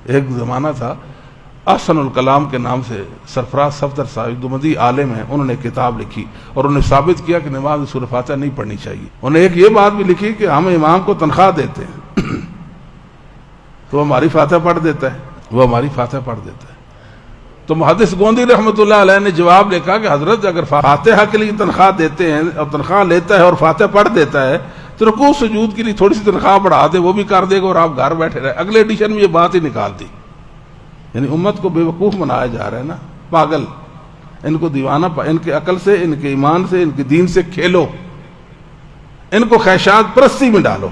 ایک زمانہ تھا احسن الکلام کے نام سے سرفراز صفدر صاحب دیوبندی عالم ہیں، انہوں نے کتاب لکھی اور انہوں نے ثابت کیا کہ نماز میں سورہ فاتحہ نہیں پڑھنی چاہیے۔ انہوں نے ایک یہ بات بھی لکھی کہ ہم امام کو تنخواہ دیتے ہیں تو وہ ہماری فاتحہ پڑھ دیتا ہے، تو محدث گوندی رحمۃ اللہ علیہ نے جواب لکھا کہ حضرت اگر فاتحہ کے لیے تنخواہ دیتے ہیں اور تنخواہ لیتا ہے اور فاتحہ پڑھ دیتا ہے تو رکوع سجود کے لیے تھوڑی سی تنخواہ بڑھا دے، وہ بھی کر دے گا اور آپ گھر بیٹھے رہے۔ اگلے ایڈیشن میں یہ بات ہی نکال دی، یعنی امت کو بے وقوف بنایا جا رہا ہے نا، پاگل، ان کو دیوانہ، ان کے عقل سے، ان کے ایمان سے، ان کے دین سے کھیلو، ان کو خیشات پرستی میں ڈالو۔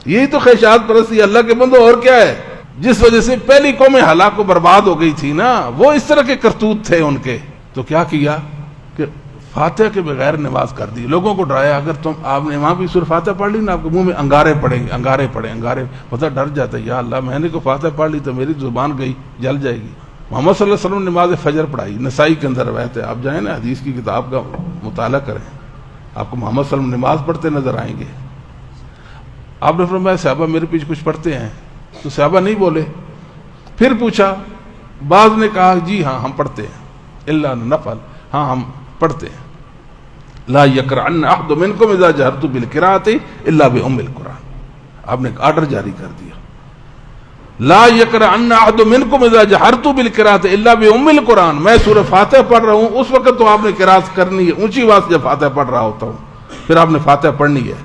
یہی تو خیشات پرستی اللہ کے بندو، اور کیا ہے؟ جس وجہ سے پہلی قومیں ہلاک و برباد ہو گئی تھی نا، وہ اس طرح کے کرتوت تھے ان کے۔ تو کیا کیا کہ فاتحہ کے بغیر نماز کر دی، لوگوں کو ڈرایا اگر آپ نے امام کی سورہ فاتحہ پڑھ لی نا، آپ کے منہ میں انگارے پڑیں گے، انگارے، پتہ ڈر جاتا ہے، یا اللہ میں نے کو فاتحہ پڑھ لی تو میری زبان گئی، جل جائے گی۔ محمد صلی اللہ علیہ وسلم نے نماز فجر پڑھائی، نسائی کے اندر روایت ہے، آپ جائیں نا حدیث کی کتاب کا مطالعہ کریں، آپ کو محمد صلی اللہ علیہ وسلم نماز پڑھتے نظر آئیں گے۔ آپ نے فرمایا صحابہ میرے پیچھے کچھ پڑھتے ہیں؟ تو صحابہ نہیں بولے۔ پھر پوچھا، بعض نے کہا جی ہاں ہم پڑھتے ہیں، الا نفل، ہاں ہم پڑھتے ہیں۔ لا یقرأن احد منکم اذا جہرت بالقراءۃ الا بام القرآن، آپ نے ایک آرڈر جاری کر دیا، لا یقرأن احد منکم اذا جہرت بالقراءۃ الا بام القرآن، میں سورہ فاتحہ پڑھ رہا ہوں اس وقت تو آپ نے قراءت کرنی ہے اونچی آواز سے، جب فاتحہ پڑھ رہا ہوتا ہوں پھر آپ نے فاتحہ پڑھنی ہے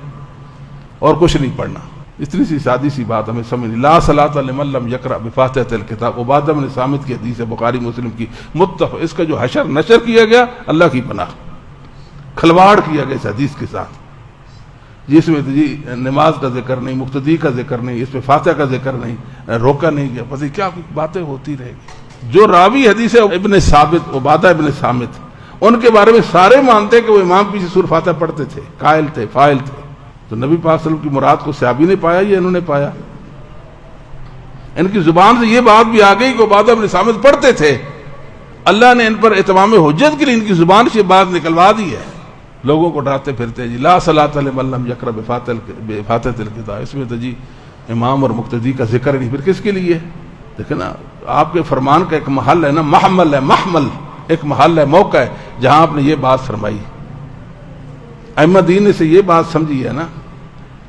اور کچھ نہیں پڑھنا۔ اتنی سی سادی سی بات ہمیں سمجھ لی۔ لا صلاۃ لمن لم یقرأ بفاتحۃ الکتاب، عبادہ بن صامت کی حدیث ہے، بخاری مسلم کی، متفق، اس کا جو حشر نشر کیا گیا اللہ کی پناہ، کھلواڑ کیا گیا اس حدیث کے ساتھ، جس میں جی نماز کا ذکر نہیں، مقتدی کا ذکر نہیں، اس میں فاتحہ کا ذکر نہیں، روکا نہیں گیا، پتہ کیا باتیں ہوتی رہے گی۔ جو راوی حدیث ہے ابن ثابت، عبادہ ابن صامت، ان کے بارے میں سارے مانتے کہ وہ امام پیچھے سورہ فاتحہ پڑھتے تھے، قائل تھے، فاعل تھے۔ تو نبی پاک صلی اللہ علیہ وسلم کی مراد کو صحابی نے پایا یا انہوں نے پایا؟ ان کی زبان سے یہ بات بھی آ گئی کہ عبادہ ابن صامت پڑھتے تھے، اللہ نے ان پر اتمام حجت کے لیے ان کی زبان سے یہ بات نکلوا دی ہے۔ لوگوں کو ڈراتے پھرتے جی لا صلاۃ لمن لم یقرأ بفاتحۃ الکتاب، اس میں تو جی امام اور مقتدی کا ذکر نہیں، پھر کس کے لیے؟ دیکھیں نا، آپ کے فرمان کا ایک محل ہے نا، محمل ایک محل ہے، موقع ہے جہاں آپ نے یہ بات فرمائی۔ ائمہ دین نے سے یہ بات سمجھی ہے نا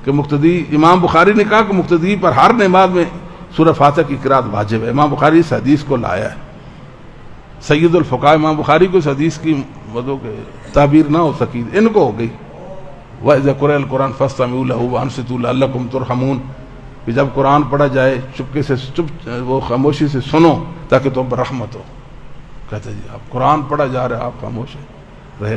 کہ مقتدی، امام بخاری نے کہا کہ مقتدی پر ہر نماز میں سورہ فاتحہ کی قرات واجب ہے، امام بخاری اس حدیث کو لایا ہے۔ سید الفقہاء امام بخاری کو اس حدیث کی مطلب تعبیر نہ ہو سکی، ان کو ہو گئی۔ وَإِذَا قُرِئَ الْقُرْآنُ فَاسْتَمِعُوا لَهُ وَأَنصِتُوا لَعَلَّكُمْ تُرْحَمُونَ، کہ جب قرآن پڑھا جائے چپکے سے وہ خاموشی سے سنو تاکہ تم پر رحمت ہو۔ کہتے جی آپ قرآن پڑھا جا رہا ہے، آپ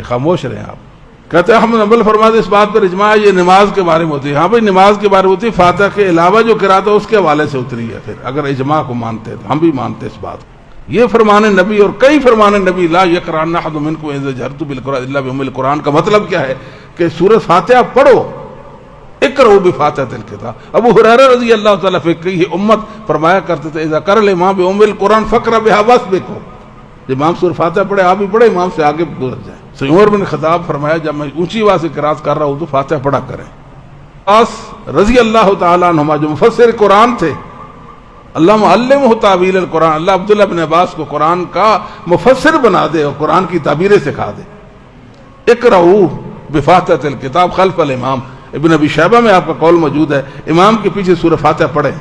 خاموش رہیں آپ۔ کہتے ہیں احمد نبل فرماتے اس بات پر اجماع یہ نماز کے بارے میں ہوتی ہے۔ ہاں بھائی نماز کے بارے میں ہوتی ہے، فاتحہ کے علاوہ جو قرات ہے اس کے حوالے سے اتری ہے۔ پھر اگر اجماع کو مانتے ہیں تو ہم بھی مانتے اس بات کو۔ یہ فرمان نبی اور کئی فرمان نبی، لا یقرأن احد منکم اذا جہرت بالقراءۃ الا بام القرآن کا مطلب کیا ہے کہ سورہ فاتحہ پڑھو، اقرؤوا بفاتحۃ الکتاب۔ ابو ہریرہ رضی اللہ تعالیٰ فقیہ امت فرمایا کرتے تھے اذا قرأ الامام بام القرآن فاقرأ بها واسبقوا، امام سورہ فاتحہ پڑھے آپ بھی پڑھے، امام سے آگے گزر جائیں۔ عمر بن خطاب فرمایا جب میں اونچی آواز سے قرات کر رہا ہوں تو فاتحہ پڑھا کریں۔ عباس رضی اللہ تعالیٰ عنہما جو مفسر قرآن تھے، اللہ معلمہ تعویل القرآن، اللہ عبداللہ بن عباس کو قرآن کا مفسر بنا دے اور قرآن کی تعبیریں سکھا دے۔ اقرؤوا بفاتحۃ الکتاب خلف الامام، ابن ابی شیبہ میں آپ کا قول موجود ہے، امام کے پیچھے سورہ فاتحہ پڑھیں۔